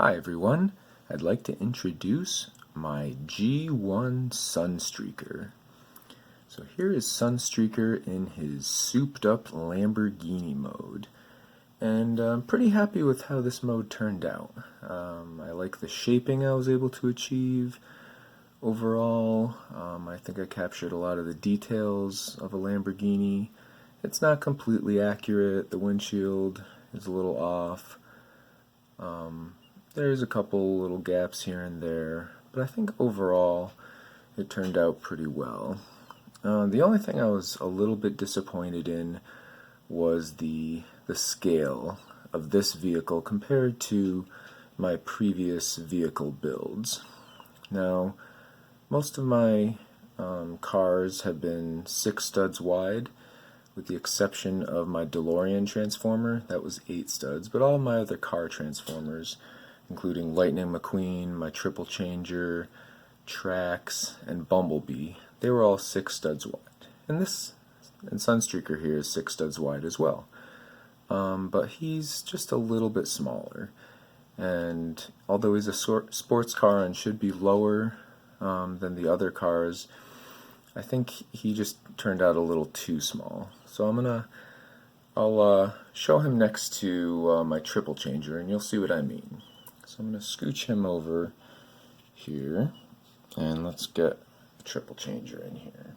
Hi everyone, I'd like to introduce my G1 Sunstreaker. So here is Sunstreaker in his souped up Lamborghini mode. And I'm pretty happy with how this mode turned out. I like the shaping I was able to achieve overall. I think I captured a lot of the details of a Lamborghini. It's not completely accurate, the windshield is a little off. There's a couple little gaps here and there, but I think overall it turned out pretty well. The only thing I was a little bit disappointed in was the scale of this vehicle compared to my previous vehicle builds. Now, most of my cars have been 6 studs wide, with the exception of my DeLorean transformer, that was 8 studs, but all my other car transformers, including Lightning McQueen, my triple changer, Trax, and Bumblebee, they were all 6 studs wide. And Sunstreaker here is 6 studs wide as well. But he's just a little bit smaller. And although he's a sports car and should be lower than the other cars, I think he just turned out a little too small. So I'll show him next to my triple changer, and you'll see what I mean. So I'm going to scooch him over here, and let's get the triple changer in here.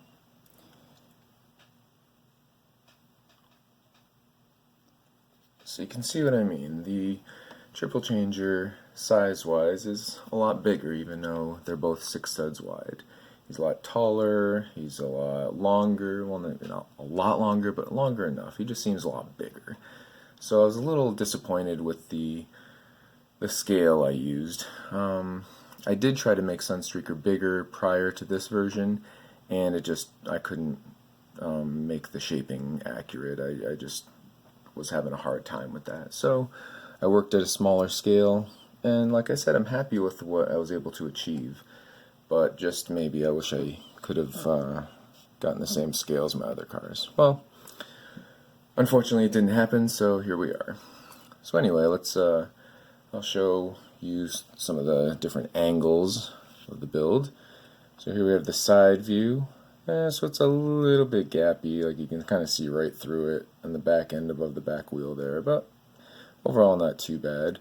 So you can see what I mean. The triple changer, size-wise, is a lot bigger, even though they're both 6 studs wide. He's a lot taller, he's a lot longer, well, not a lot longer, but longer enough. He just seems a lot bigger. So I was a little disappointed with the scale I used. I did try to make Sunstreaker bigger prior to this version, and I couldn't make the shaping accurate. I just was having a hard time with that. So I worked at a smaller scale, and like I said, I'm happy with what I was able to achieve. But just maybe I wish I could have gotten the same scale as my other cars. Well, unfortunately it didn't happen, so here we are. So anyway, I'll show you some of the different angles of the build. So here we have the side view. So it's a little bit gappy, like you can kind of see right through it on the back end above the back wheel there, but overall not too bad.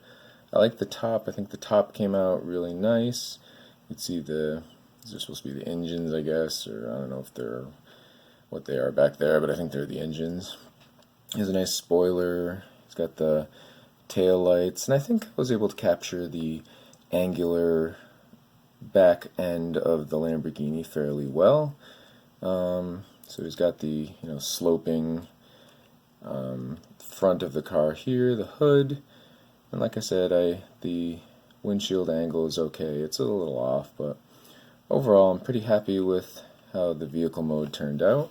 I like the top. I think the top came out really nice. You can see these are supposed to be the engines, I guess, or I don't know if they're what they are back there, but I think they're the engines. He has a nice spoiler. He's got the tail lights, and I think I was able to capture the angular back end of the Lamborghini fairly well. So he's got the sloping front of the car here, the hood, and like I said, the windshield angle is okay. It's a little off, but overall I'm pretty happy with how the vehicle mode turned out.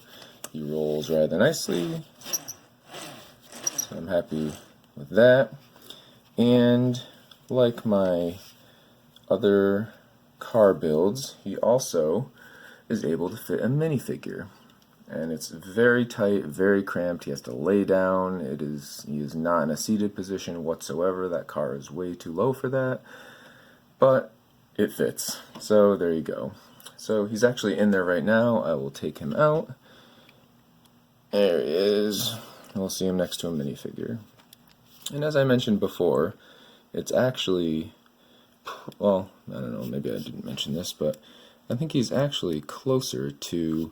He rolls rather nicely, so I'm happy with that. And like my other car builds, he also is able to fit a minifigure. And it's very tight, very cramped. He has to lay down. He is not in a seated position whatsoever. That car is way too low for that. But it fits. So there you go. So he's actually in there right now. I will take him out. There he is. We'll see him next to a minifigure. And as I mentioned before, it's actually, well, I don't know, maybe I didn't mention this, but I think he's actually closer to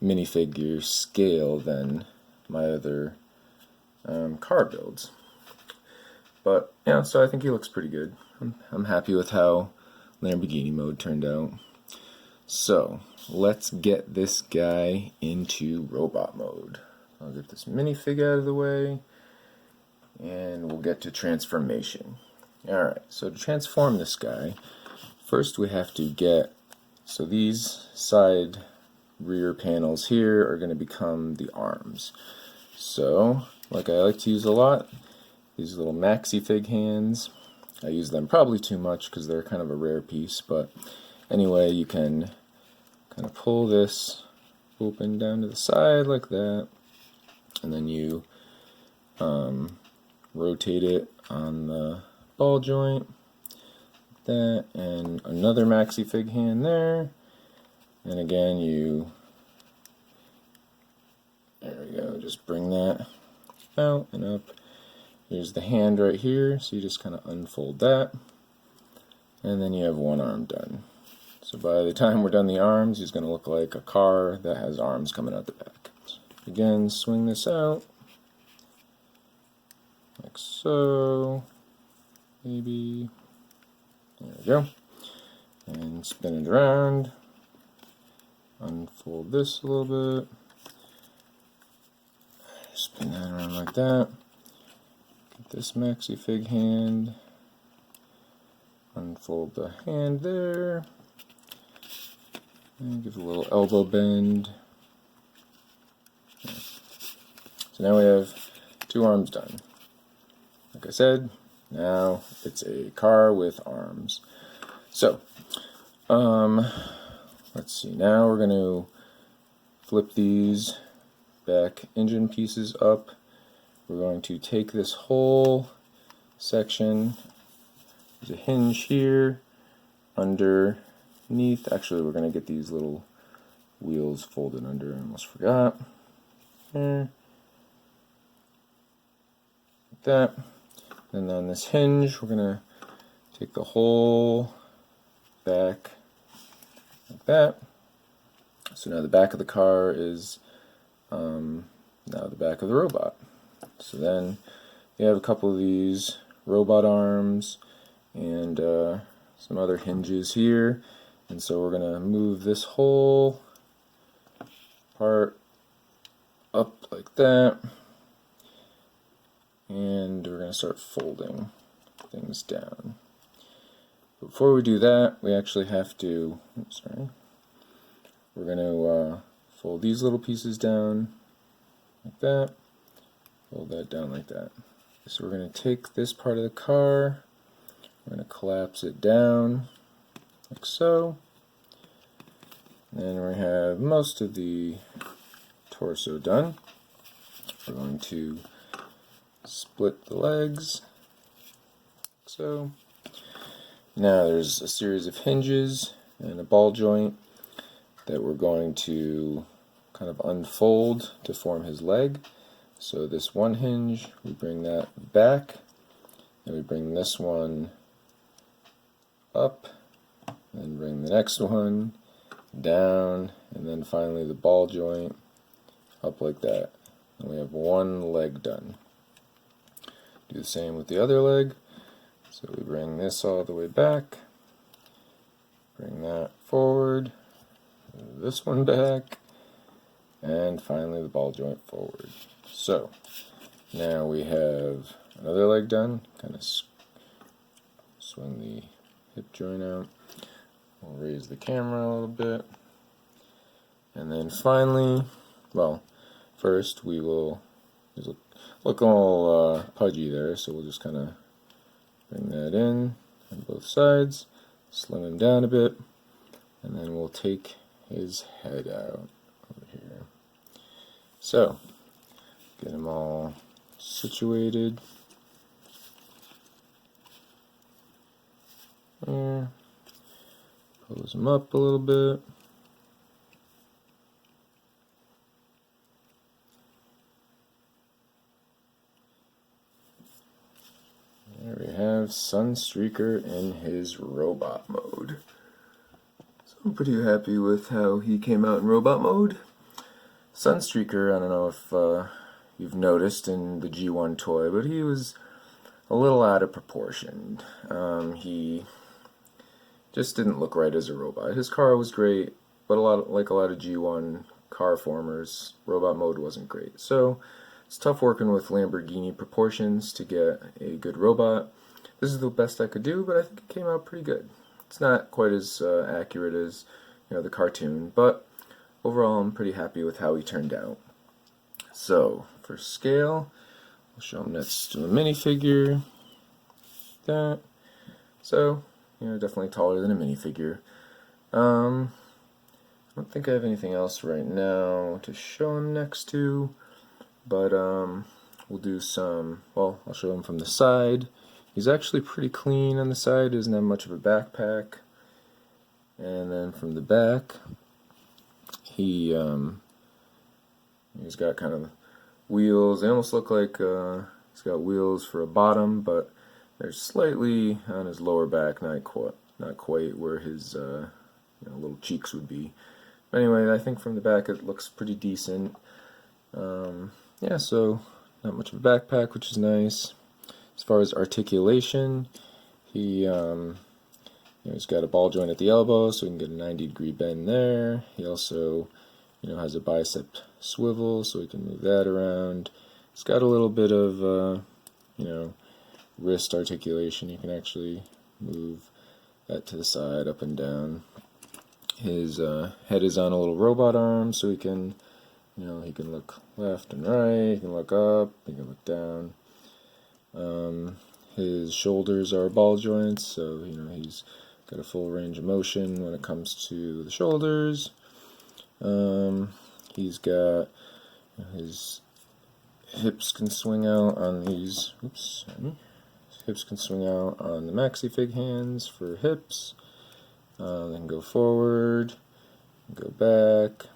minifigure scale than my other car builds. But yeah, so I think he looks pretty good. I'm happy with how Lamborghini mode turned out. So let's get this guy into robot mode. I'll get this minifig out of the way, and we'll get to transformation. Alright, so to transform this guy, first we have to get, so these side rear panels here are going to become the arms. So, like I like to use a lot, these little maxi fig hands. I use them probably too much because they're kind of a rare piece, but anyway, you can kind of pull this open down to the side like that, and then you rotate it on the ball joint, that, and another maxi fig hand there. And again, there we go, just bring that out and up. Here's the hand right here, so you just kind of unfold that, and then you have one arm done. So by the time we're done the arms, he's going to look like a car that has arms coming out the back. Again, swing this out, like so, maybe, there we go, and spin it around, unfold this a little bit, spin that around like that, get this maxi fig hand, unfold the hand there, and give it a little elbow bend. So now we have two arms done. Like I said, now it's a car with arms. So, let's see, now we're going to flip these back engine pieces up. We're going to take this whole section, there's a hinge here, underneath, actually we're going to get these little wheels folded under, I almost forgot. There. Like that. And on this hinge, we're going to take the whole back like that. So now the back of the car is now the back of the robot. So then you have a couple of these robot arms and some other hinges here. And so we're going to move this whole part up like that. And we're going to start folding things down. Before we do that, we actually have to, we're going to fold these little pieces down like that, fold that down like that. So we're going to take this part of the car, we're going to collapse it down like so, and then we have most of the torso done. We're going to split the legs, like so. Now there's a series of hinges and a ball joint that we're going to kind of unfold to form his leg. So this one hinge, we bring that back, and we bring this one up, and bring the next one down, and then finally the ball joint up like that. And we have one leg done. Do the same with the other leg. So we bring this all the way back, bring that forward, this one back, and finally the ball joint forward. So now we have another leg done. Kind of swing the hip joint out. We'll raise the camera a little bit. And then finally, well, first we will, look all pudgy there, so we'll just kind of bring that in on both sides, slim him down a bit, and then we'll take his head out over here. So, get him all situated. There. Pose him up a little bit. There we have Sunstreaker in his robot mode. So I'm pretty happy with how he came out in robot mode. Sunstreaker, I don't know if you've noticed in the G1 toy, but he was a little out of proportion. He just didn't look right as a robot. His car was great, but like a lot of G1 car formers, robot mode wasn't great. So it's tough working with Lamborghini proportions to get a good robot. This is the best I could do, but I think it came out pretty good. It's not quite as accurate as the cartoon, but overall I'm pretty happy with how he turned out. So for scale, I'll show him next to a minifigure. That. So definitely taller than a minifigure. I don't think I have anything else right now to show him next to. But we'll do some, well, I'll show him from the side. he's actually pretty clean on the side, doesn't have much of a backpack. And then from the back, he's got kind of wheels. They almost look like he's got wheels for a bottom, but they're slightly on his lower back, not quite where his little cheeks would be. But anyway, I think from the back it looks pretty decent. Yeah, so not much of a backpack, which is nice. As far as articulation, he's got a ball joint at the elbow, so we can get a 90-degree bend there. He also, has a bicep swivel, so we can move that around. It's got a little bit of, wrist articulation. You can actually move that to the side, up and down. His head is on a little robot arm, so he can look left and right, he can look up, he can look down. His shoulders are ball joints, so he's got a full range of motion when it comes to the shoulders. He's got his hips can swing out on these. Hips can swing out on the maxi fig hands for hips. Then go forward, go back.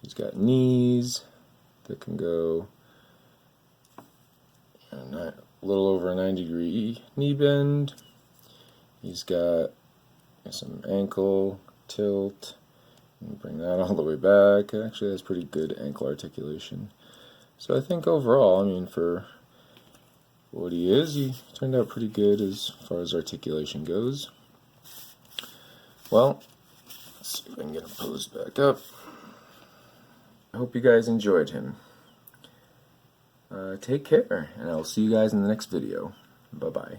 He's got knees that can go a little over a 90-degree knee bend. He's got some ankle tilt. And bring that all the way back. It actually has pretty good ankle articulation. So I think overall, for what he is, he turned out pretty good as far as articulation goes. Well, let's see if I can get him posed back up. I hope you guys enjoyed him. Take care, and I'll see you guys in the next video. Bye-bye.